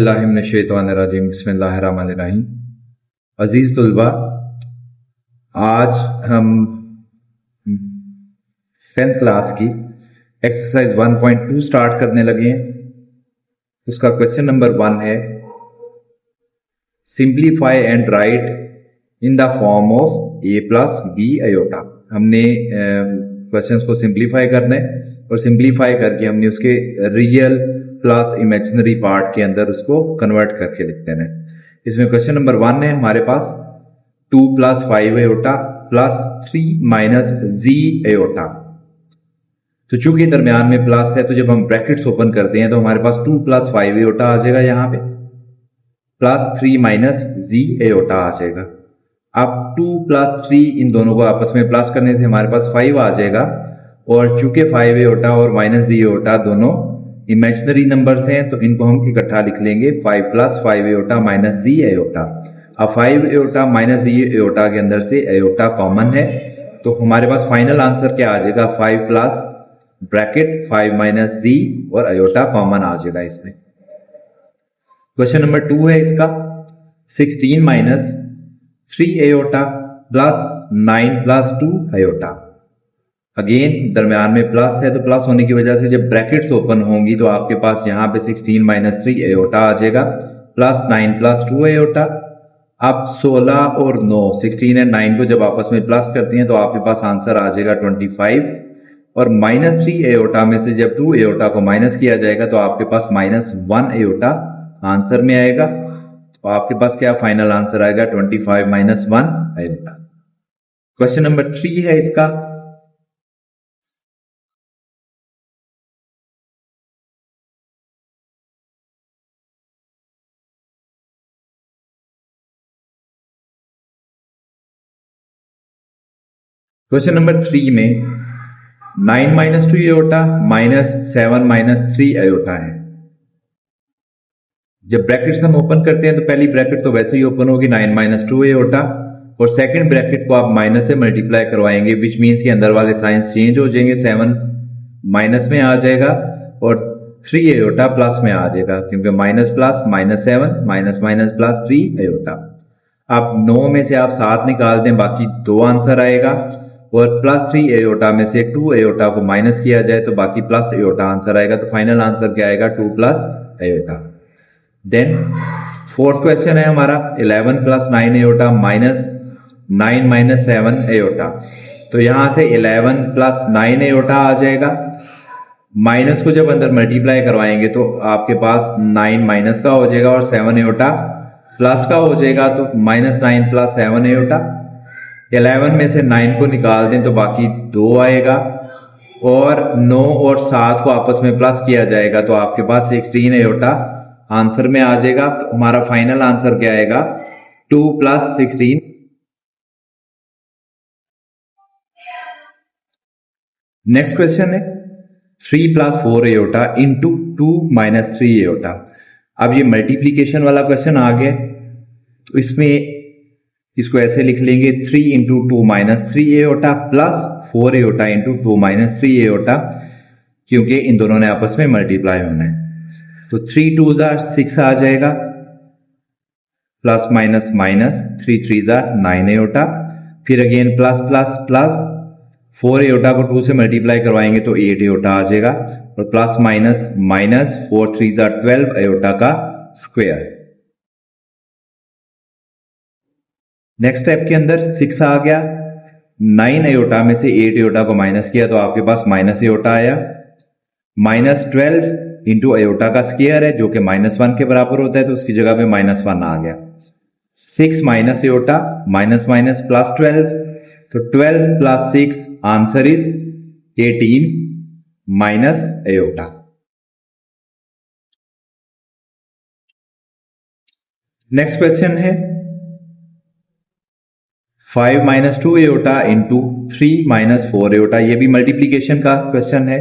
औज़ुबिल्लाहिमिनश्शैतानिर्रजीम बिस्मिल्लाहिर्रहमानिर्रहीम। अजीज तुलबा, आज हम 10th क्लास की एक्सरसाइज 1.2 स्टार्ट करने लगे हैं। उसका क्वेश्चन नंबर 1 है, simplify and write in the form of a plus B iota. हमने क्वेश्चंस को सिंप्लीफाई करना है और सिंप्लीफाई करके हमने उसके रियल प्लस इमेजिनरी पार्ट के अंदर उसको कन्वर्ट करके लिख देना है। इसमें क्वेश्चन नंबर 1 है हमारे पास 2 plus 5 iota plus 3 minus z iota. तो चूंकि दरमियान में प्लस है तो जब हम ब्रैकेट्स ओपन करते हैं तो हमारे पास 2 प्लस 5 आयोटा आ जाएगा, यहाँ पे प्लस 3 माइनस z आयोटा आ जाएगा। अब 2 प्लस 3 इन दोनों को आपस में प्लस करने से हमारे पास 5 आ जाएगा, और चूंकि 5 आयोटा और माइनस z आयोटा दोनों इमेजिनरी नंबर्स हैं तो इनको हम इकट्ठा लिख लेंगे 5 plus 5 iota minus z iota. अब 5 आयोटा माइनस z आयोटा के अंदर से आयोटा कॉमन है तो हमारे पास फाइनल आंसर क्या आ जाएगा, 5 प्लस ब्रैकेट 5 माइनस z और आयोटा कॉमन आ जाएगा इसमें। क्वेश्चन नंबर 2 है इसका 16 minus 3 iota plus 9 plus 2 iota. Again दरमियान में प्लस है तो प्लस होने की वजह से जब ब्रैकेट्स ओपन होंगी तो आपके पास यहाँ पे 16 माइनस 3 आयोटा आ जाएगा प्लस 9 प्लस 2 आयोटा। अब 16 और 9 16 एंड 9 को जब आपस में प्लस करते हैं तो आपके पास आंसर आ जाएगा 25, और माइनस 3 आयोटा में से जब 2 आयोटा को माइनस किया जाएगा तो आपके पास माइनस 1 आयोटा आंसर में आएगा। तो आपके पास क्या फाइनल आंसर आएगा, 25 माइनस 1 आयोटा। क्वेश्चन नंबर 3 है इसका क्वेश्चन नंबर 3 में 9 minus 2 iota minus 7 minus 3 iota है। जब ब्रैकेट्स हम ओपन करते हैं तो पहली ब्रैकेट तो वैसे ही ओपन होगी 9 माइनस 2 आयोटा, और सेकंड ब्रैकेट को आप माइनस से मल्टीप्लाई करवाएंगे, विच मीन्स के अंदर वाले साइंस चेंज हो जाएंगे, 7 माइनस में आ जाएगा और 3 आयोटा प्लस में आ जाएगा, क्योंकि minus plus minus 7 minus minus plus 3 iota. आप 9 में से आप 7 निकाल दें, बाकी 2 आंसर आएगा, और प्लस 3 आयोटा में से 2 आयोटा को माइनस किया जाए तो बाकी प्लस आयोटा आंसर आएगा। तो फाइनल आंसर क्या आएगा, 2 plus iota. Then fourth question है हमारा 11 plus 9 iota minus 9 minus 7 iota. तो यहां से 11 प्लस 9 आयोटा आ जाएगा, माइनस को जब अंदर मल्टीप्लाई करवाएंगे तो आपके पास 9 माइनस का हो जाएगा और 7 आयोटा प्लस का हो जाएगा, तो माइनस 9 प्लस 7 आयोटा। 11 में से 9 को निकाल दें तो बाकी 2 आएगा, और 9 और 7 को आपस में प्लस किया जाएगा तो आपके पास 16 आयोटा आंसर में आ जाएगा। तो हमारा फाइनल आंसर क्या आएगा, 2 प्लस 16। नेक्स्ट क्वेश्चन है 3 plus 4 iota into 2 minus 3 iota. अब ये मल्टीप्लीकेशन वाला क्वेश्चन आ गया, तो इसमें इसको ऐसे लिख लेंगे 3 into 2 minus 3 iota plus 4 iota into 2 minus 3 iota, क्योंकि इन दोनों ने आपस में मल्टीप्लाई होना है। तो 3 2 6 आ जाएगा, प्लस माइनस माइनस 3 3 9 आयोटा, फिर again plus plus plus 4 iota को 2 से मल्टीप्लाई करवाएंगे तो 8 आयोटा आ जाएगा, और प्लस माइनस माइनस 4 3 12 आयोटा का स्क्वायर। नेक्स्ट स्टेप के अंदर 6 आ गया, 9 आयोटा में से 8 आयोटा को माइनस किया तो आपके पास माइनस आयोटा आया, माइनस 12 इंटू आयोटा का स्क्वायर है जो कि माइनस 1 के बराबर होता है, तो उसकी जगह पे माइनस 1 आ गया। 6 minus iota minus minus plus 12, तो 12 plus 6 answer is 18 minus iota. Next question है 5 minus 2 iota into 3 minus 4 iota. ये भी मल्टीप्लीकेशन का क्वेश्चन है,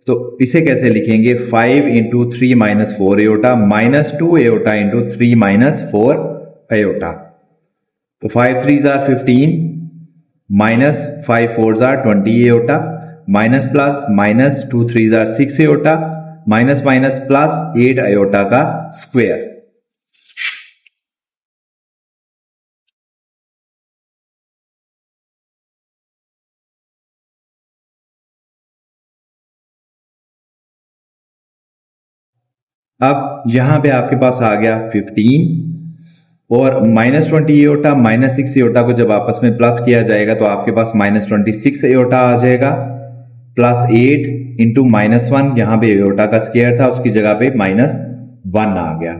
तो इसे कैसे लिखेंगे, 5 into 3 minus 4 iota minus 2 iota into 3 minus 4 iota. तो 5 3 15 minus 5 4 20 iota, minus plus minus 2 3 6 iota, minus minus plus 8 iota का स्क्वायर। अब यहां पे आपके पास आ गया 15 और -20 एयोटा -6 एयोटा को जब आपस में प्लस किया जाएगा तो आपके पास -26 एयोटा आ जाएगा, प्लस 8 इंटू -1, यहां पे एयोटा का स्क्वायर था उसकी जगह पे -1 आ गया।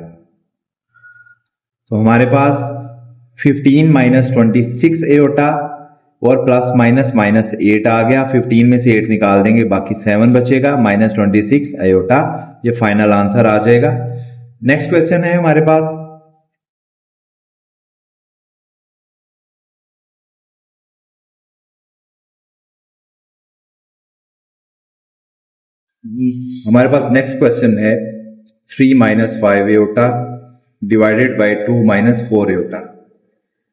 तो हमारे पास 15 -26 एयोटा और प्लस माइनस -8 आ गया। 15 में से 8 निकाल देंगे, बाकी 7 बचेगा, -26 एयोटा, ये फाइनल आंसर आ जाएगा। नेक्स्ट क्वेश्चन है हमारे पास, नेक्स्ट क्वेश्चन है 3 - 5 एयोटा डिवाइडेड बाय 2 - 4 एयोटा।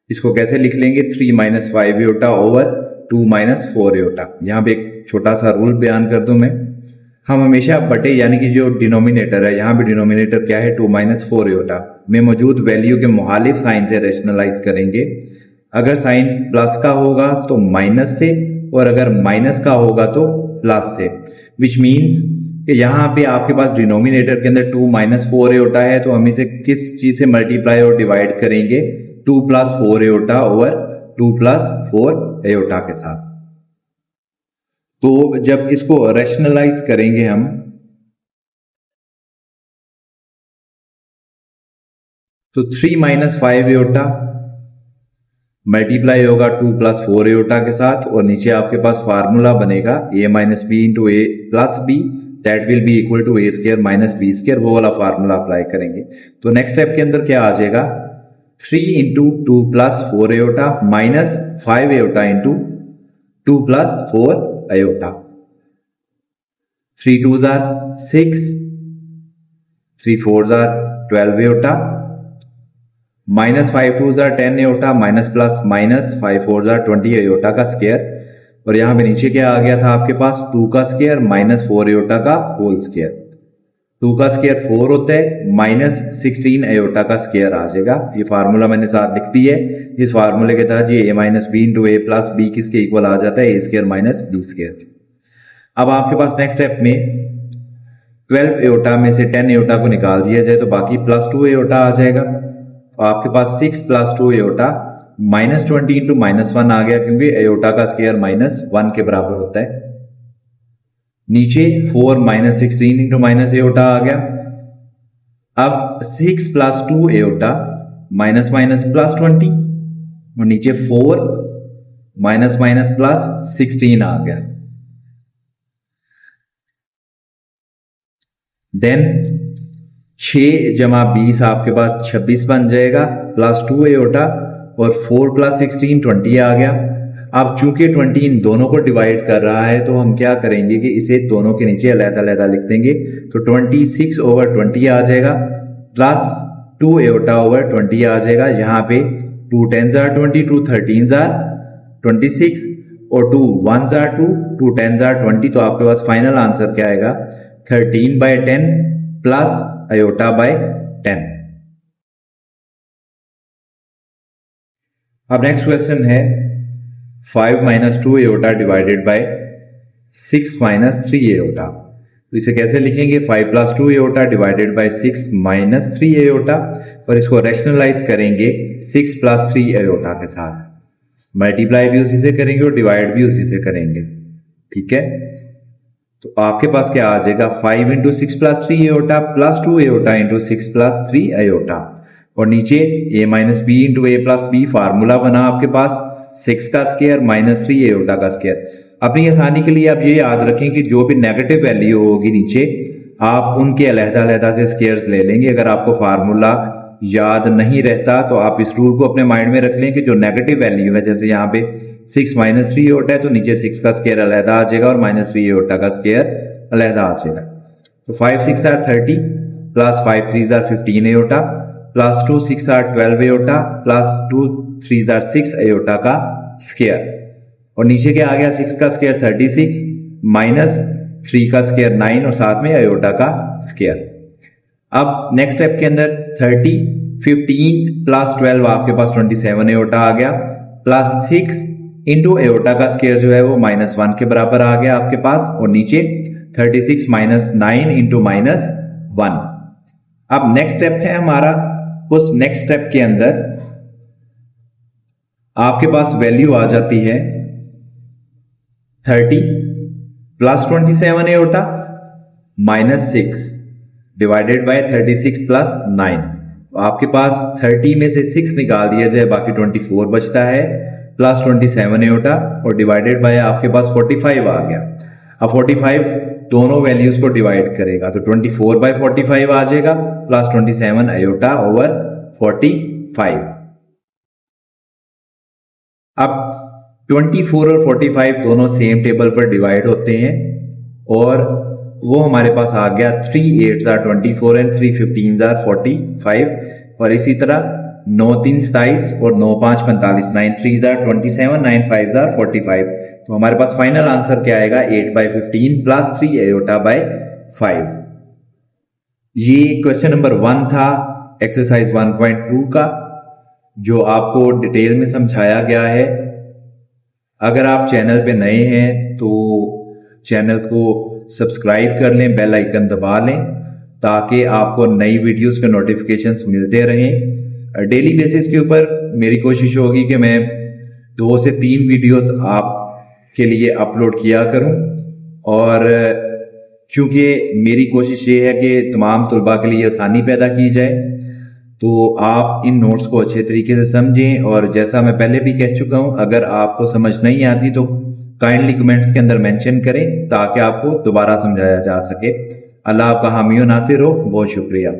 इसको कैसे लिख लेंगे? 3 - 5 एयोटा ओवर 2 - 4 एयोटा। यहां पे एक छोटा सा रूल बयान कर दूं मैं, हम हमेशा बटे यानी कि जो डिनोमिनेटर है, यहां पे डिनोमिनेटर क्या है 2 - 4 एयोटा में मौजूद वैल्यू के मुखालिफ साइन से रैशनलाइज करेंगे। अगर साइन प्लस का होगा तो माइनस से, और अगर माइनस का होगा तो प्लस से, विच मीन्स कि यहां पे आपके पास डिनोमिनेटर के अंदर 2 - 4 एयोटा है, तो हम इसे किस चीज से मल्टीप्लाई और डिवाइड करेंगे? 2 + 4 एयोटा ओवर 2 + 4 एयोटा के साथ। तो जब इसको रैशनलाइज करेंगे हम, तो 3 - 5 एयोटा मल्टीप्लाई होगा 2 + 4 एयोटा के साथ, और नीचे आपके पास फार्मूला बनेगा a - b × a + b that will be equal to a² - b², वो वाला फार्मूला अप्लाई करेंगे। तो नेक्स्ट स्टेप के अंदर क्या आ जाएगा? 3 × 2 + 4 aorta -5 aorta × 2 + 4 aorta. 3 2s are 6, 3 4s are 12 aorta, -5 2s are 10 aorta, minus plus minus 5 4s are 20 aorta का square. और यहां पे नीचे क्या आ गया था आपके पास? 2 का स्क्वायर -4 एयोटा का होल स्क्वायर। 2 का स्क्वायर 4 होता है, -16 एयोटा का स्क्वायर आ जाएगा। ये फार्मूला मैंने साथ लिख दी है। इस फार्मूले के तहत ये a - b × a + b किसके इक्वल आ जाता है? a² - b²। अब आपके पास नेक्स्ट स्टेप में 12 एयोटा में से 10 एयोटा को निकाल दिया जाए तो बाकी +2 एयोटा आ जाएगा। तो आपके पास 6 + 2 एयोटा -20 × -1 आ गया, क्योंकि एयोटा का स्क्वायर -1 के बराबर होता है। नीचे 4 - 16 × एयोटा आ गया। अब 6 + 2 एयोटा -20, और नीचे 4 -16 आ गया। देन 6 जमा 20 आपके पास 26 बन जाएगा, +2 एयोटा, और 4 + 16 20 आ गया। अब चूंकि 20 इन दोनों को डिवाइड कर रहा है तो हम क्या करेंगे कि इसे दोनों के नीचे अलग-अलग लिख देंगे। तो 26/20 आ जाएगा, +2 एयोटा ओवर 20 आ जाएगा। यहाँ पे 2 10s are 20, 2 13s are 26, और 2 1s are 2, 2 10s are 20। तो आपके पास फाइनल आंसर क्या आएगा? 13/10 प्लस आयोटा बाय 10। अब नेक्स्ट क्वेश्चन है 5 - 2 एयोटा डिवाइडेड बाय 6 - 3 एयोटा। तो इसे कैसे लिखेंगे? 5 + 2 एयोटा डिवाइडेड बाय 6 - 3 एयोटा, और इसको रैशनलाइज करेंगे 6 + 3 एयोटा के साथ। मल्टीप्लाई भी उसी से करेंगे और डिवाइड भी उसी से करेंगे, ठीक है। तो आपके पास क्या आ जाएगा? 5 × 6 + 3 एयोटा प्लस 2 एयोटा × 6 + 3 एयोटा, और नीचे a - b × a + b formula बना आपके पास 6 का स्क्वायर -3 एयोटा का स्क्वायर। अपनी आसानी के लिए आप ये याद रखें कि जो भी नेगेटिव वैल्यू होगी नीचे, आप उनके अलग-अलग से स्क्वायर्स ले लेंगे। अगर आपको फार्मूला याद नहीं रहता तो आप इस रूल को अपने माइंड में रख लें कि जो नेगेटिव वैल्यू है, जैसे यहाँ पे 6 - 3 एयोटा है तो नीचे 6 का स्क्वायर अलग आ जाएगा और -3 एयोटा का स्क्वायर अलग आ जाएगा। तो 5 6 are 30 plus 5 3s are 15 aorta plus 2 6 are 12 aorta plus 2 3s are 6 aorta का स्क्वायर, और नीचे क्या आ गया? 6 का स्क्वायर 36 माइनस 3 का स्क्वायर 9 और साथ में आयोटा का स्क्वायर। अब नेक्स्ट स्टेप के अंदर 30, 15 प्लस 12 आपके पास 27 आयोटा आ गया, प्लस 6 इंटू आयोटा का स्क्वायर जो है वो -1 के बराबर आ गया आपके पास, और नीचे 36 - 9 इंटू -1। अब नेक्स्ट स्टेप है हमारा, उस नेक्स्ट स्टेप के अंदर आपके पास वैल्यू आ जाती है 30 plus 27 iota -6 divided by 36 plus 9। तो आपके पास 30 में से 6 निकाल दिया जाए, बाकी 24 बचता है, प्लस 27 आयोटा और डिवाइडेड बाय आपके पास 45 आ गया। अब 45 दोनों वैल्यूज को डिवाइड करेगा तो 24/45 आ जाएगा, प्लस 27 आयोटा ओवर 45। अब 24 और 45 दोनों सेम टेबल पर डिवाइड होते हैं और वो हमारे पास आ गया 3 8s are 24 and 3 15s are 45, और इसी तरह 9 3 27 और 9 5 45, 9 3s are 27, 9 5s are 45। तो हमारे पास फाइनल आंसर क्या आएगा 8/15 प्लस 3 आयोटा बाय 5। ये क्वेश्चन नंबर 1 था एक्सरसाइज 1.2 का, जो आपको डिटेल में समझाया गया है। अगर आप चैनल पे नए हैं तो चैनल को सब्सक्राइब कर लें, बेल आइकन दबा लें ताकि आपको नई वीडियोस के नोटिफिकेशंस मिलते रहें। डेली बेसिस के ऊपर मेरी कोशिश होगी कि मैं 2 से 3 वीडियोस आपके लिए अपलोड किया करूं, और चूंकि मेरी कोशिश ये है कि तमाम तलबा के लिए आसानी पैदा की जाए, तो आप इन नोट्स को अच्छे तरीके से समझें। और जैसा मैं पहले भी कह चुका हूं, अगर आपको समझ नहीं आती तो काइंडली कमेंट्स के अंदर मेंशन करें ताकि आपको दोबारा समझाया जा सके। अल्लाह आपका हामी और नासिर हो। बहुत शुक्रिया।